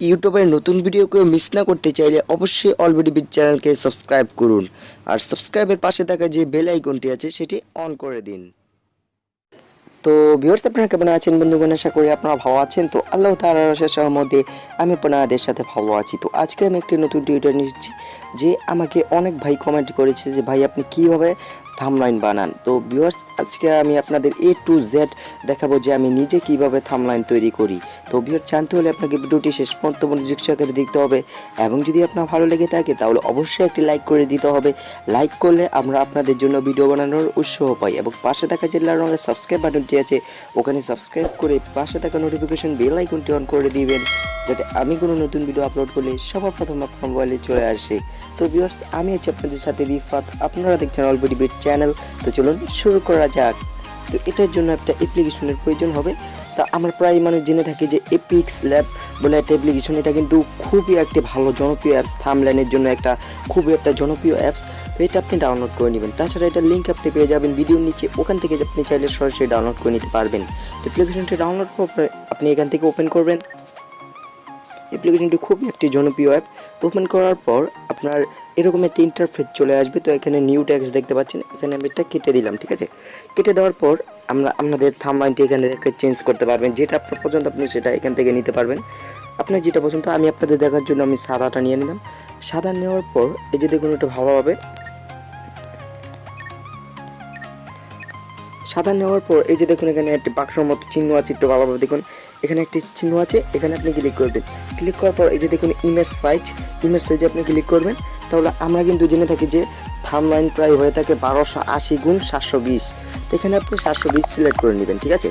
ইউটিউবের নতুন ভিডিও কেউ মিস না করতে চাইলে অবশ্যই অলরেডি বিট চ্যানেলকে সাবস্ক্রাইব করুন আর সাবস্ক্রাইবের পাশে থাকা যে বেল আইকনটি আছে সেটি অন করে দিন। তো ভিউয়ার্স, আপনারা কেমন আছেন বন্ধুগণ? আশা করি আপনারা ভালো আছেন। তো আল্লাহ তাআলার অশেষ রহমতে আমি আপনাদের সাথে ভালো আছি। তো আজকে আমি একটি নতুন টিউটোরিয়াল নিচ্ছি যে আমাকে অনেক ভাই কমেন্ট করেছে যে ভাই আপনি কিভাবে থাম্বনেইল বানান। তো ভিউয়ার্স, আজকে আমি আপনাদের A to Z দেখাবো যে আমি নিজে কিভাবে থাম্বনেইল তৈরি করি। তো ভিউয়ার্স, জানতে হলে আপনাকে ভিডিওটি শেষ পর্যন্ত মনোযোগ সহকারে দেখতে হবে এবং যদি আপনার ভালো লেগে থাকে তাহলে অবশ্যই একটি লাইক করে দিতে হবে। লাইক করলে আমরা আপনাদের জন্য ভিডিও বানানোর উৎসাহ পাই এবং পাশে থাকা যে লাল রঙের সাবস্ক্রাইব বাটনটি আছে ওখানে সাবস্ক্রাইব করে পাশে থাকা নোটিফিকেশন বেল আইকনটি অন করে দিবেন যাতে আমি কোনো নতুন ভিডিও আপলোড করলে সবার প্রথম আপনার মোবাইলে চলে আসে। তো ভিউয়ার্স, আমি আছি আপনাদের সাথে রিফাত, আপনারা দেখছেন অলরেডি বিট চ্যানেল। তো চলুন শুরু করা যাক। তো এটার জন্য একটা অ্যাপ্লিকেশনের প্রয়োজন হবে। তা আমরা প্রায় মানুষ জেনে থাকি যে pixelab বলে একটা অ্যাপ্লিকেশন, এটা কিন্তু খুবই একটি ভালো জনপ্রিয় অ্যাপস, থাম্বনেইলের জন্য খুবই একটা জনপ্রিয় অ্যাপস। তো এটা আপনি ডাউনলোড করে নেবেন। তাছাড়া এটার লিঙ্ক আপনি পেয়ে যাবেন ভিডিওর নিচে, ওখান থেকে আপনি চাইলে সরাসরি ডাউনলোড করে নিতে পারবেন। তো অ্যাপ্লিকেশনটি ডাউনলোড করে আপনি এখান থেকে ওপেন করবেন। অ্যাপ্লিকেশনটি খুবই একটি জনপ্রিয় অ্যাপ। তো ওপেন করার পর আপনার এরকম একটা ইন্টারফেস চলে আসবে। তো এখানে নিউ টেক্সট দেখতে পাচ্ছেন, এখানে আমি এটা কেটে দিলাম। ঠিক আছে, কেটে দেওয়ার পর আমরা আপনাদের থাম্বনেইলটি এখানে থেকে চেঞ্জ করতে পারবেন, যেটা আপনার পছন্দ আপনি সেটা এখান থেকে নিতে পারবেন। আপনার যেটা পছন্দ, আমি আপনাদের দেখার জন্য আমি সাদাটা নিয়ে নিলাম। সাদা নেওয়ার পর এই যে দেখুন, এটা ভালোভাবে সাদা নেওয়ার পর এই যে দেখুন এখানে একটি বাক্সর মতো চিহ্ন আছে, একটু ভালোভাবে দেখুন এখানে একটি চিহ্ন আছে, এখানে আপনি ক্লিক করবেন। ক্লিক করার পর এই যে দেখুন ইমেজ সাইজে আপনি ক্লিক করবেন। তাহলে আমরা কিন্তু জেনে থাকি যে থাম্বনেইল প্রায় হয়ে থাকে 1280x720। তো এখানে আপনি 720 সিলেক্ট করে নেবেন। ঠিক আছে,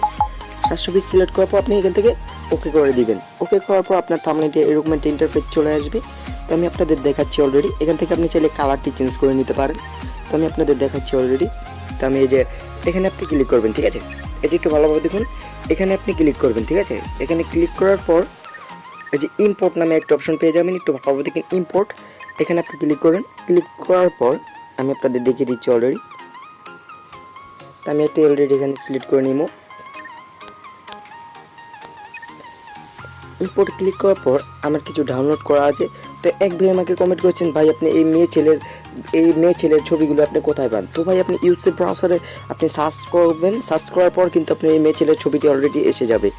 720 সিলেক্ট করার পর আপনি এখান থেকে ওকে করে দিবেন। ওকে করার পর আপনার থাম্বনেইলটি এরকম একটা ইন্টারফেস চলে আসবে। তো আমি আপনাদের দেখাচ্ছি অলরেডি, এখান থেকে আপনি চাইলে কালারটি চেঞ্জ করে নিতে পারেন। তো আমি আপনাদের দেখাচ্ছি অলরেডি। তো আমি এই যে এখানে আপনি ক্লিক করবেন। ঠিক আছে, এই যে একটু ভালোভাবে দেখুন, এখানে আপনি ক্লিক করবেন। ঠিক আছে, এখানে ক্লিক করার পর এই যে ইম্পোর্ট নামে একটা অপশন পেয়ে যাবেন, একটু ভালোভাবে দেখুন ইম্পোর্ট, এখানে আপনি ক্লিক করবেন। ক্লিক করার পর আমি আপনাদের দেখিয়ে দিচ্ছি অলরেডি। তো আমি একটা অলরেডি এখানে সিলেক্ট করে নিব। ইম্পোর্ট ক্লিক করার পর আমার কিছু ডাউনলোড করা আছে। তো এক ভাই আমাকে কমেন্ট করেছেন, ভাই আপনি এই মেয়ে ছেলের ছবিগুলো আপনি কোথায় পান? তো ভাই আপনি ইউটিউব ব্রাউজারে আপনি সার্চ করবেন, সার্চ করার পর কিন্তু আপনি এই মেয়ে ছেলের ছবিটি অলরেডি এসে যাবে।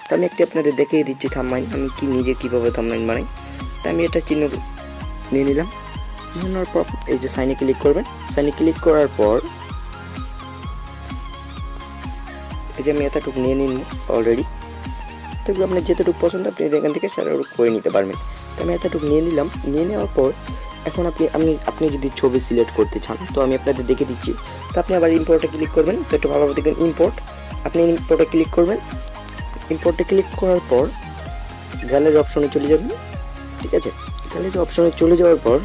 তো আমি একটি আপনাদের দেখিয়ে দিচ্ছি থাম্বনেইল, আমি নিজে কীভাবে থাম্বনেইল বানাই। তো আমি এটা চিহ্ন নিয়ে নিলাম। নেওয়ার পর এই যে সাইনে ক্লিক করবেন। সাইনে ক্লিক করার পর এই যে আমি এতটুকু নিয়ে নিন অলরেডি। তারপর আপনার যেতটুকু পছন্দ আপনি এখান থেকে সেটাটুকু করে নিতে পারবেন। তো আমি এতটুকু নিয়ে নিলাম। নিয়ে নেওয়ার পর এখন আপনি যদি ছবি সিলেক্ট করতে চান তো আমি আপনাদের দেখে দিচ্ছি। তো আপনি আবার ইম্পোর্টে ক্লিক করবেন। তো একটু ভালোভাবে দেখবেন ইম্পোর্ট, আপনি ইম্পোর্টে ক্লিক করবেন। ইম্পোর্টে ক্লিক করার পর গ্যালারি অপশনে চলে যাবেন। ঠিক আছে, গ্যালারি অপশনে চলে যাওয়ার পর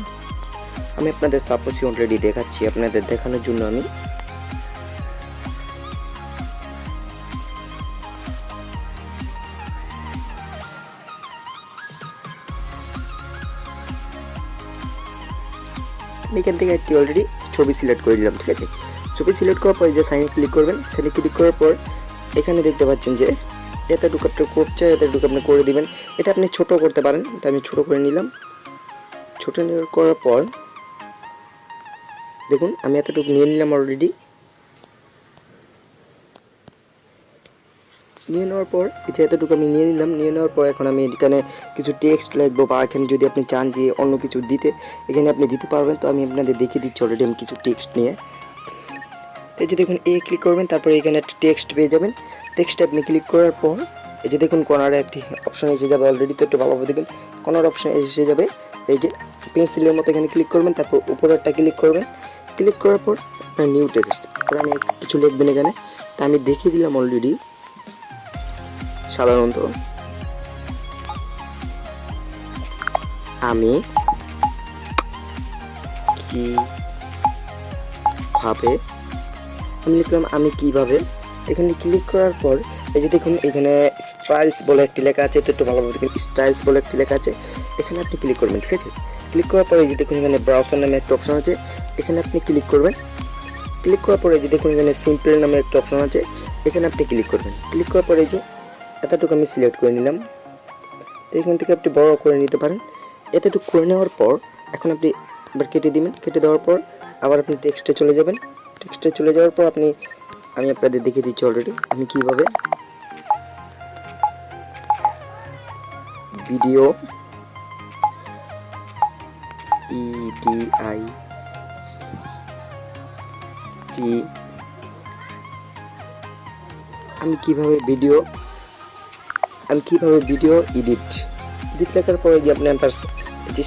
আমি আপনাদের সাপোজ অলরেডি দেখাচ্ছি, আপনাদের দেখানোর জন্য আমি এখান থেকে একটি অলরেডি ছবি সিলেক্ট করে দিলাম। ঠিক আছে, ছবি সিলেক্ট করার পর যে সাইনে ক্লিক করবেন। সাইনে ক্লিক করার পর এখানে দেখতে পাচ্ছেন যে এতটুকু আপনি করতে চাই, এতটুকু আপনি করে দিবেন। এটা আপনি ছোট করতে পারেন, তো আমি ছোট করে নিলাম। ছোট করার পর দেখুন আমি এতটুকু নিয়ে নিলাম অলরেডি। নিয়ে নেওয়ার পর এই যে এতটুকু আমি নিয়ে নিলাম। নিয়ে নেওয়ার পর এখন আমি এখানে কিছু টেক্সট লিখবো, বা এখানে যদি আপনি চান যে অন্য কিছু দিতে এখানে আপনি দিতে পারবেন। তো আমি আপনাদের দেখিয়ে দিচ্ছি অলরেডি আমি কিছু টেক্সট নিয়ে। এই যে দেখুন ক্লিক করবেন, তারপরে এখানে একটা টেক্সট পেয়ে যাবেন। টেক্সটে আপনি ক্লিক করার পর এই যে দেখুন কর্নারে একটি অপশন এসে যাবে অলরেডি। তো একটু ভালোভাবে দেখুন কর্নার অপশন এসে যাবে, এই যে পেন্সিলের মতো এখানে ক্লিক করবেন। তারপর উপরেরটা ক্লিক করবেন। ক্লিক করার পর আপনার নিউ টেক্সট, তারপরে আমি কিছু লিখবেন এখানে। তো আমি দেখিয়ে দিলাম অলরেডি। সাধারণত আমি কিভাবে, আমি লিখলাম আমি কিভাবে। এখানে ক্লিক করার পর এই যে দেখুন এখানে স্টাইলস বলে একটি লেখা আছে। তো একটু ভালোভাবে দেখুন স্টাইলস বলে একটি লেখা আছে, এখানে আপনি ক্লিক করবেন। ঠিক আছে, ক্লিক করার পর এই যে দেখুন এখানে ব্রাউজার নামে একটা অপশন আছে, এখানে আপনি ক্লিক করবেন। ক্লিক করার পর এই যে দেখুন এখানে সিম্পল নামে একটা অপশন আছে, এখানে আপনি ক্লিক করবেন। ক্লিক করার পর এই যে এতটুকু আমি সিলেক্ট করে নিলাম। তো এখান থেকে আপনি বড় করে নিতে পারেন। এতটুকু করে নেওয়ার পর এখন আপনি এবার কেটে দিবেন। কেটে দেওয়ার পর আবার আপনি টেক্সটে চলে যাবেন। টেক্সটে চলে যাওয়ার পর আমি আপনাদের দেখিয়ে দিচ্ছি অলরেডি আমি কিভাবে ভিডিও আমি কিভাবে ভিডিও এডিট লেখার পরে যে আপনি আপনার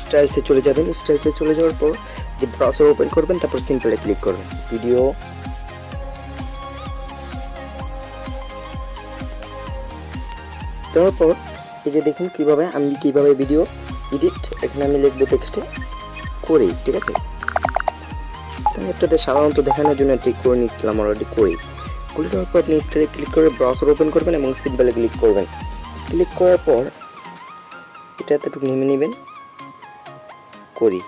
স্টাইলসে চলে যাবেন। স্টাইলসে চলে যাওয়ার পর যে ব্রাউজার ওপেন করবেন, তারপর সিম্পলে ক্লিক করবেন ভিডিও দেওয়ার পর এই যে দেখুন আমি কিভাবে ভিডিও এডিট, এখানে আমি লিখবো টেক্সটে করি। ঠিক আছে, আমি আপনাদের সাধারণত দেখানোর জন্য ঠিক করে নিচ্ছিলাম অলরেডি করে দেওয়ার পর আপনি স্টাইলে ক্লিক করে ব্রাউজার ওপেন করবেন এবং সিম্পলে ক্লিক করবেন। ক্লিক করার পর এটা এতটুকু নেমে নেবেন করি,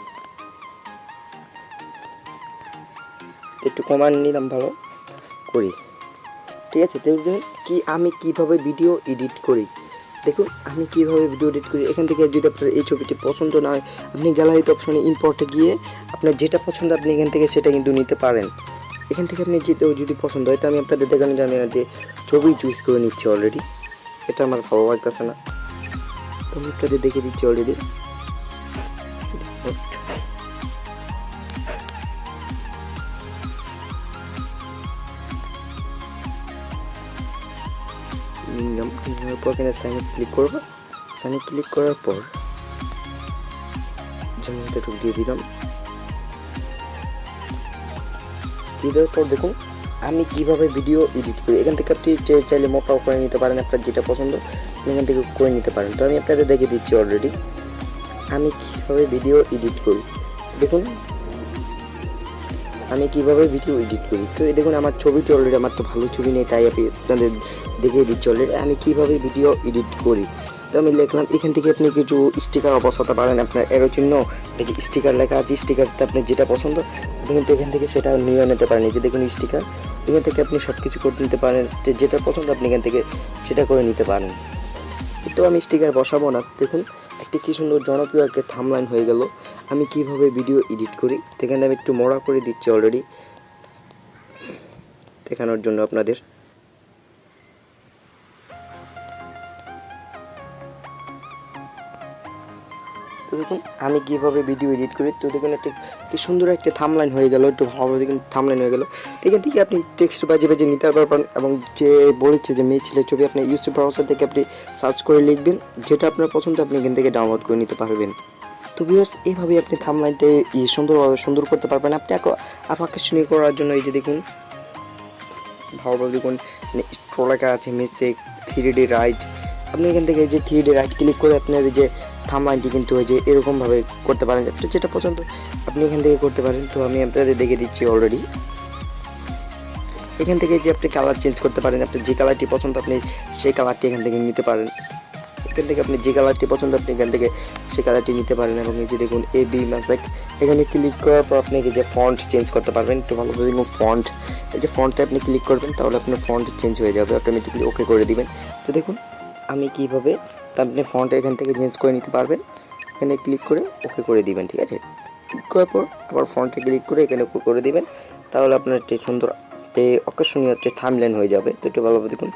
একটু কমান নিলাম ভালো করি। ঠিক আছে, দেখুন আমি কিভাবে ভিডিও এডিট করি। দেখুন আমি কিভাবে ভিডিও এডিট করি। এখান থেকে যদি আপনার এই ছবিটি পছন্দ না হয়, আপনি গ্যালারিতে অপশনে ইম্পোর্টে গিয়ে আপনার যেটা পছন্দ আপনি এখান থেকে সেটা কিন্তু নিতে পারেন। এখান থেকে আপনি যদি পছন্দ হয়, তো আমি আপনাদের দেখানো যে আমি যে ছবি চুজ করে নিচ্ছি অলরেডি। এটা আমার ভালো লাগতেছে না, তো আমি আপনাদের দেখে দিচ্ছি অলরেডি। এখানে সাইনে ক্লিক করবো। সাইনে ক্লিক করার পর আমি এতটুকু দিয়ে দিলাম। দিয়ে দেওয়ার পর দেখুন আমি কিভাবে ভিডিও এডিট করি। এখান থেকে আপনি চাইলে মোটাও করে নিতে পারেন, আপনার যেটা পছন্দ এখান থেকে করে নিতে পারেন। তো আমি আপনাদের দেখে দিচ্ছি অলরেডি আমি কিভাবে ভিডিও এডিট করি। দেখুন আমি কিভাবে ভিডিও এডিট করি। তো এই দেখুন আমার ছবিটি অলরেডি, আমার তো ভালো ছবি নেই, তাই আমি আপনাদের দেখিয়ে দিচ্ছি অলরেডি আমি কিভাবে ভিডিও এডিট করি। তো আমি লিখলাম, এখান থেকে আপনি কিছু স্টিকার বসাতে পারেন, আপনার এরো চিহ্ন স্টিকার লেখা আছে, স্টিকারতে আপনি যেটা পছন্দ আপনি কিন্তু এখান থেকে সেটা নিয়ে নিতে পারেন। এই যে দেখুন স্টিকার, এখান থেকে আপনি সব কিছু করে নিতে পারেন, যেটা পছন্দ আপনি এখান থেকে সেটা করে নিতে পারেন। তো আমি স্টিকার বসাবো না। দেখুন একটি কি সুন্দর জনপ্রিয় একটা থাম্বনেইল হয়ে গেল আমি কিভাবে ভিডিও এডিট করি। এখানে আমি একটু মোড়া করে দিচ্ছি অলরেডি দেখানোর জন্য আপনাদের। তো দেখুন আমি কিভাবে ভিডিও এডিট করি। তো দেখুন একটা কি সুন্দর একটা থাম্বনেইল হয়ে গেল, একটু ভালোভাবে দেখুন থাম্বনেইল হয়ে গেল। এখান থেকে আপনি টেক্সট বাজে নিতে পারবেন, এবং যে বলেছে যে মেয়ে ছেলে ছবি আপনি ইউটিউব ব্রাউজার থেকে আপনি সার্চ করে লিখবেন, যেটা আপনার পছন্দ আপনি এখান থেকে ডাউনলোড করে নিতে পারবেন। তো ভিউয়ার্স এইভাবে আপনি থাম্বনেইলটা সুন্দর করতে পারবেন। আপনি আরও আকর্ষণীয় করার জন্য এই যে দেখুন ভালোভাবে দেখুন স্ক্রল লেখা আছে মেসে 3D রাইট, আপনি এখান থেকে এই যে 3D রাইট ক্লিক করে আপনার এই যে থাম্বনেইলটি কিন্তু ওই যে এরকমভাবে করতে পারেন, আপনার যেটা পছন্দ আপনি এখান থেকে করতে পারেন। তো আমি আপনাদের দেখে দিচ্ছি অলরেডি। এখান থেকে যে আপনি কালার চেঞ্জ করতে পারেন, আপনার যে কালারটি পছন্দ আপনি সেই কালারটি এখান থেকে নিতে পারেন। এখান থেকে আপনি যে কালারটি পছন্দ আপনি এখান থেকে সেই কালারটি নিতে পারেন। এবং এই যে দেখুন AB ম্যাজিক, এখানে ক্লিক করার পর আপনি এই যে ফন্ট চেঞ্জ করতে পারবেন। একটু ভালোভাবে দেখুন ফন্ট, এই যে ফন্টে আপনি ক্লিক করবেন, তাহলে আপনার ফন্ট চেঞ্জ হয়ে যাবে, অটোমেটিকলি ওকে করে দিবেন। তো দেখুন আমি কিভাবে আপনি ফন্ট এখান থেকে চেঞ্জ করে নিতে পারবেন, এখানে ক্লিক করে ওকে করে দিবেন। ঠিক আছে, ক্লিক করার পর আবার ফন্টে ক্লিক করে এখানে ওকে করে দিবেন, তাহলে আপনার একটি সুন্দর আকর্ষণীয় একটি থাম্বনেইল হয়ে যাবে। তো একটু ভালোভাবে দেখুন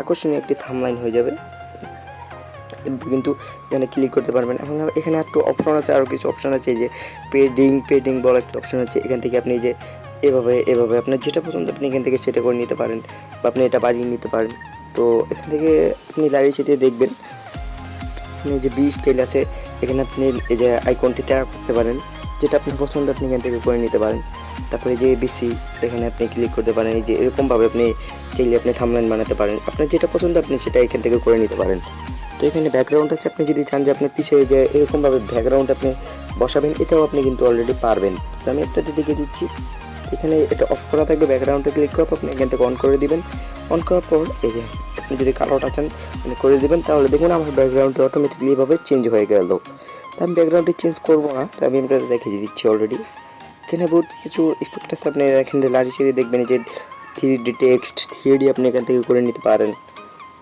আকর্ষণীয় একটি থাম্বনেইল হয়ে যাবে, কিন্তু এখানে ক্লিক করতে পারবেন। এবং এখানে একটু অপশন আছে, আরও কিছু অপশন আছে, এই যে পেডিং বলে একটা অপশন আছে। এখান থেকে আপনি যে এভাবে আপনার যেটা পছন্দ আপনি এখান থেকে সেটা করে নিতে পারেন, বা আপনি এটা বাড়িয়ে নিতে পারেন। তো এখান থেকে আপনি লাড়িয়ে ছিটিয়ে দেখবেন এখানে যে 20 স্টাইল আছে, এখানে আপনি এই যে আইকনটি তেরা করতে পারেন, যেটা আপনার পছন্দ আপনি এখান থেকে করে নিতে পারেন। তারপরে যে ABC এখানে আপনি ক্লিক করতে পারেন, এই যে এরকমভাবে আপনি চাইলে আপনি থাম্বনেইল বানাতে পারেন, আপনার যেটা পছন্দ আপনি সেটা এখান থেকে করে নিতে পারেন। তো এখানে ব্যাকগ্রাউন্ড আছে, আপনি যদি চান যে আপনার পিছিয়ে যে এরকমভাবে ব্যাকগ্রাউন্ড আপনি বসাবেন, এটাও আপনি কিন্তু অলরেডি পারবেন। তো আমি আপনাদের দেখিয়ে দিচ্ছি, এখানে এটা অফ করা থাকবে, ব্যাকগ্রাউন্ডে ক্লিক করার পর আপনি এখান থেকে অন করে দিবেন। অন করার পর এই যে আপনি যদি কালারটা চান করে দিবেন, তাহলে দেখুন আমার ব্যাকগ্রাউন্ডটা অটোমেটিকলি এভাবে চেঞ্জ হয়ে গেল। তো আমি ব্যাকগ্রাউন্ডটি চেঞ্জ করবো না, তো আমি আপনাদের দেখিয়ে দিচ্ছি অলরেডি। এখানে বহুত কিছু ইফেক্ট আছে, আপনি এখান থেকে লাড়ি ছেড়ে দেখবেন যে 3D টেক্সট 3D আপনি এখান থেকে করে নিতে পারেন।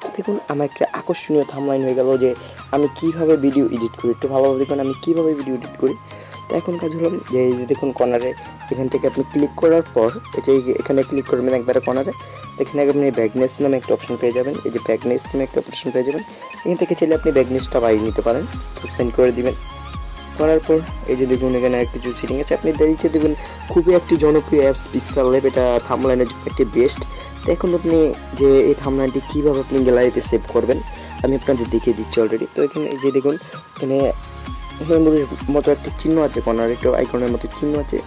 তো দেখুন আমার একটা আকর্ষণীয় থাম্বনেইল হয়ে গেল যে আমি কিভাবে ভিডিও এডিট করি। একটু ভালোভাবে দেখুন আমি কিভাবে ভিডিও এডিট করি। তো এখন কাজ হলো যে এই যে দেখুন কর্নারে এখান থেকে আপনি ক্লিক করার পর এই যে এখানে ক্লিক করবেন একবারে কর্নারে, এখানে আপনি ব্যাকনেস নামে একটা অপশন পেয়ে যাবেন। এই যে ব্যাকনেস নামে একটা অপশন পেয়ে যাবেন, এখান থেকে চাইলে আপনি ব্যাকনেসটা বাড়িয়ে নিতে পারেন। তো সেন্ড করে দিবেন। করার পর এই যে দেখুন এখানে কিছু সেটিং আছে, আপনি দেখতে দেবেন খুবই একটি জনপ্রিয় অ্যাপস পিক্সেলab, এটা থাম্বনেইলের জন্য একটি বেস্ট। তো এখন আপনি যে এই থাম্বনেইলটি কীভাবে আপনি গ্যালারিতে সেভ করবেন আমি আপনাদের দেখিয়ে দিচ্ছি অলরেডি। তো এখানে এই যে দেখুন এখানে মেমোরির মতো একটি চিহ্ন আছে, কর্নার একটু আইকনের মতো চিহ্ন আছে,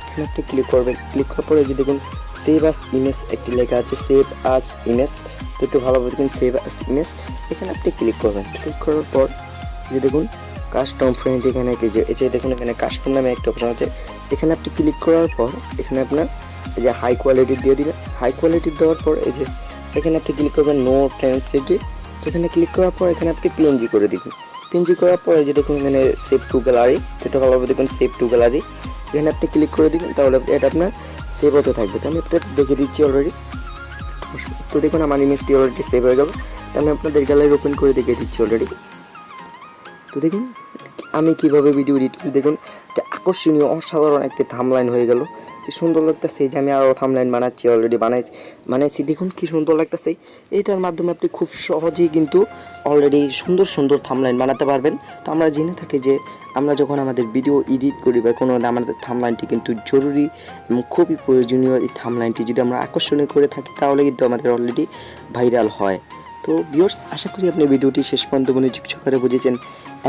এখানে আপনি ক্লিক করবেন। ক্লিক করার পরে যে দেখুন সেভ আস ইমেজ একটি লেখা আছে, সেভ আস ইমেজ। তো একটু ভালোভাবে দেখুন সেভ আস ইমেজ, এখানে আপনি ক্লিক করবেন। ক্লিক করার পর যে দেখুন কাস্টম ফ্রেন্ড, এখানে এই যে দেখুন এখানে কাস্টম নামে একটা অপশন আছে, এখানে আপনি ক্লিক করার পর এখানে আপনার এই যে হাই কোয়ালিটি দিয়ে দিবেন। হাই কোয়ালিটি দেওয়ার পর এই যে এখানে আপনি ক্লিক করবেন নো ট্রান্সিটি। তো এখানে ক্লিক করার পর এখানে আপনি পিএনজি করে দিবেন। পিএনজি করার পর এই যে দেখুন এখানে সেভ টু গ্যালারি, এটা ভালোভাবে দেখুন সেভ টু গ্যালারি, এখানে আপনি ক্লিক করে দিবেন, তাহলে এটা আপনার সেভ হতে থাকবে। তো আমি আপনাদের দেখে দিচ্ছি অলরেডি। তো দেখুন আমার ইমেজটি অলরেডি সেভ হয়ে গেল। তো আমি আপনাদের গ্যালারি ওপেন করে দেখিয়ে দিচ্ছি অলরেডি। তো দেখুন আমি কিভাবে ভিডিও এডিট করি। দেখুন একটা আকর্ষণীয় অসাধারণ একটি থাম্বনেইল হয়ে গেল, কি সুন্দর লাগতেছে। যে আমি আরও থাম্বনেইল বানাচ্ছি, অলরেডি বানাইছি দেখুন কি সুন্দর লাগতেছে। এইটার মাধ্যমে আপনি খুব সহজেই কিন্তু অলরেডি সুন্দর সুন্দর থাম্বনেইল বানাতে পারবেন। তো আমরা জেনে থাকি যে আমরা যখন আমাদের ভিডিও এডিট করি বা কোনো আমাদের থাম্বনেইলটি কিন্তু জরুরি এবং খুবই প্রয়োজনীয়। এই থাম্বনেইলটি যদি আমরা আকর্ষণীয় করে থাকি তাহলে কিন্তু আমাদের অলরেডি ভাইরাল হয়। তো ভিউয়ার্স, আশা করি আপনি ভিডিওটি শেষ পর্যন্ত মনোযোগ সহকারে বুঝেছেন,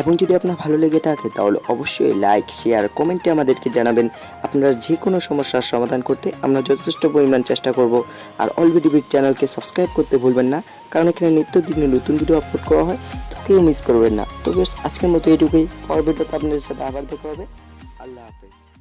এবং যদি আপনার ভালো লেগে থাকে তাহলে অবশ্যই লাইক শেয়ার কমেন্টে আমাদেরকে জানাবেন। আপনারা যে কোনো সমস্যার সমাধান করতে আমরা যথেষ্ট পরিমাণ চেষ্টা করব। আর অলরেডি চ্যানেলকে সাবস্ক্রাইব করতে ভুলবেন না, কারণ এখানে নিত্যদিনে নতুন ভিডিও আপলোড করা হয়, তো কেউ মিস করবেন না। তো ভিউয়ার্স, আজকের মতো এটুকুই। পরের ভিডিওতে আপনাদের সাথে আবার দেখা হবে। আল্লাহ হাফেজ।